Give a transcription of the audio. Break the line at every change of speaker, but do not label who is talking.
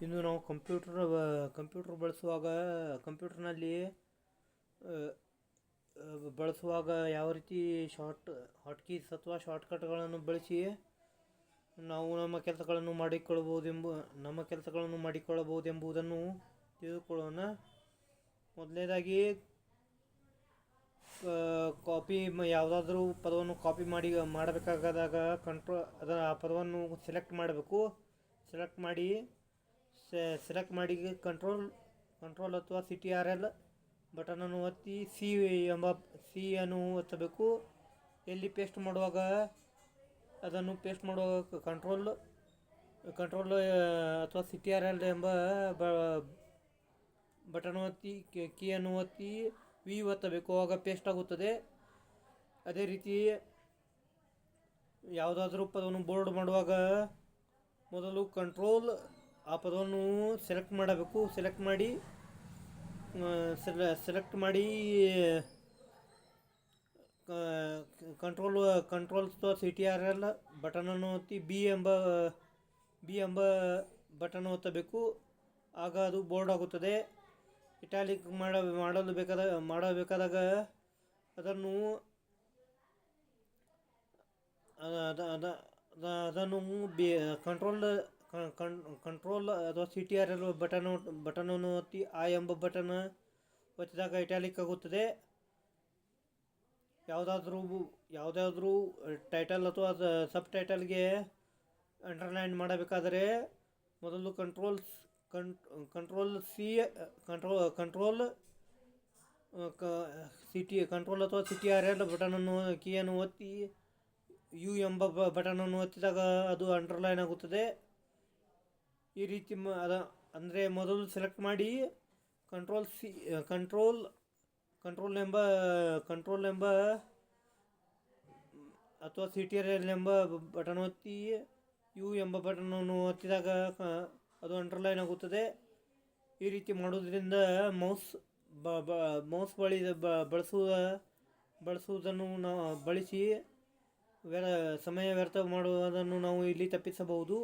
ಇಂದು ನಾವು ಕಂಪ್ಯೂಟರ್ ಬಳಸುವಾಗ ಕಂಪ್ಯೂಟರ್ನಲ್ಲಿ ಬಳಸುವಾಗ ಯಾವ ರೀತಿ ಹಾಟ್ಕೀಸ್ ಅಥವಾ ಶಾರ್ಟ್ಕಟ್ಗಳನ್ನು ಬಳಸಿ ನಾವು ನಮ್ಮ ಕೆಲಸಗಳನ್ನು ಮಾಡಿಕೊಳ್ಳಬಹುದೆಂಬುದನ್ನು ತಿಳಿದುಕೊಳ್ಳೋಣ. ಮೊದಲನೇದಾಗಿ ಯಾವುದಾದ್ರೂ ಪದವನ್ನು ಕಾಪಿ ಮಾಡಬೇಕಾದಾಗ ಆ ಪದವನ್ನು ಸೆಲೆಕ್ಟ್ ಮಾಡಬೇಕು. ಸೆಲೆಕ್ಟ್ ಮಾಡಿ ಕಂಟ್ರೋಲ್ ಅಥವಾ CTRL ಬಟನನ್ನು ಒತ್ತಿ ಸಿ ಅನ್ನು ಒತ್ತಬೇಕು. ಎಲ್ಲಿ ಪೇಸ್ಟ್ ಮಾಡುವಾಗ ಅದನ್ನು ಪೇಸ್ಟ್ ಮಾಡುವಾಗ ಕಂಟ್ರೋಲ್ ಅಥವಾ CTRL ಎಂಬ ಬಟನ್ ಒತ್ತಿ ಕೀಯನ್ನು ಒತ್ತಿ ವಿ ಒತ್ತಬೇಕು. ಆಗ ಪೇಸ್ಟ್ ಆಗುತ್ತದೆ. ಅದೇ ರೀತಿ ಯಾವುದಾದ್ರೂ ಪದವನ್ನು ಬೋಲ್ಡ್ ಮಾಡುವಾಗ ಮೊದಲು ಆ ಪದವನ್ನು ಸೆಲೆಕ್ಟ್ ಮಾಡಬೇಕು. ಸೆಲೆಕ್ಟ್ ಮಾಡಿ ಕಂಟ್ರೋಲ್ CTRL ಬಟನನ್ನು ಒತ್ತಿ ಬಿ ಎಂಬ ಬಟನ್ ಒತ್ತಬೇಕು. ಆಗ ಅದು ಬೋಲ್ಡ್ ಆಗುತ್ತದೆ. ಇಟಾಲಿಕ್ ಮಾಡಬೇಕಾದಾಗ ಅದನ್ನು ಕಂಟ್ರೋಲ್ ಅಥವಾ CTRL ಬಟನನ್ನು ಒತ್ತಿ ಎಂಬ ಬಟನ್ ಒತ್ತಿದಾಗ ಇಟಾಲಿಕ್ ಆಗುತ್ತದೆ. ಯಾವುದಾದ್ರೂ ಟೈಟಲ್ ಅಥವಾ ಸಬ್ ಟೈಟಲ್ಗೆ ಅಂಡರ್ಲೈನ್ ಮಾಡಬೇಕಾದರೆ ಮೊದಲು ಕಂಟ್ರೋಲ್ ಅಥವಾ CTRL ಕೀಯನ್ನು ಒತ್ತಿ ಯು ಎಂಬ ಬಟನನ್ನು ಒತ್ತಿದಾಗ ಅದು ಅಂಡರ್ಲೈನ್ ಆಗುತ್ತದೆ. ಈ ರೀತಿ ಅಂದರೆ ಮೊದಲು ಸೆಲೆಕ್ಟ್ ಮಾಡಿ ಕಂಟ್ರೋಲ್ ಎಂಬ ಅಥವಾ CTRL ಎಂಬ ಬಟನ್ ಒತ್ತಿ ಯು ಎಂಬ ಬಟನನ್ನು ಒತ್ತಿದಾಗ ಅದು ಅಂಡರ್ಲೈನ್ ಆಗುತ್ತದೆ. ಈ ರೀತಿ ಮಾಡುವುದರಿಂದ ಮೌಸ್ ಬಳಸುವುದನ್ನು ಬಳಸಿ ಸಮಯ ವ್ಯರ್ಥ ಮಾಡುವುದನ್ನು ನಾವು ಇಲ್ಲಿ ತಪ್ಪಿಸಬಹುದು.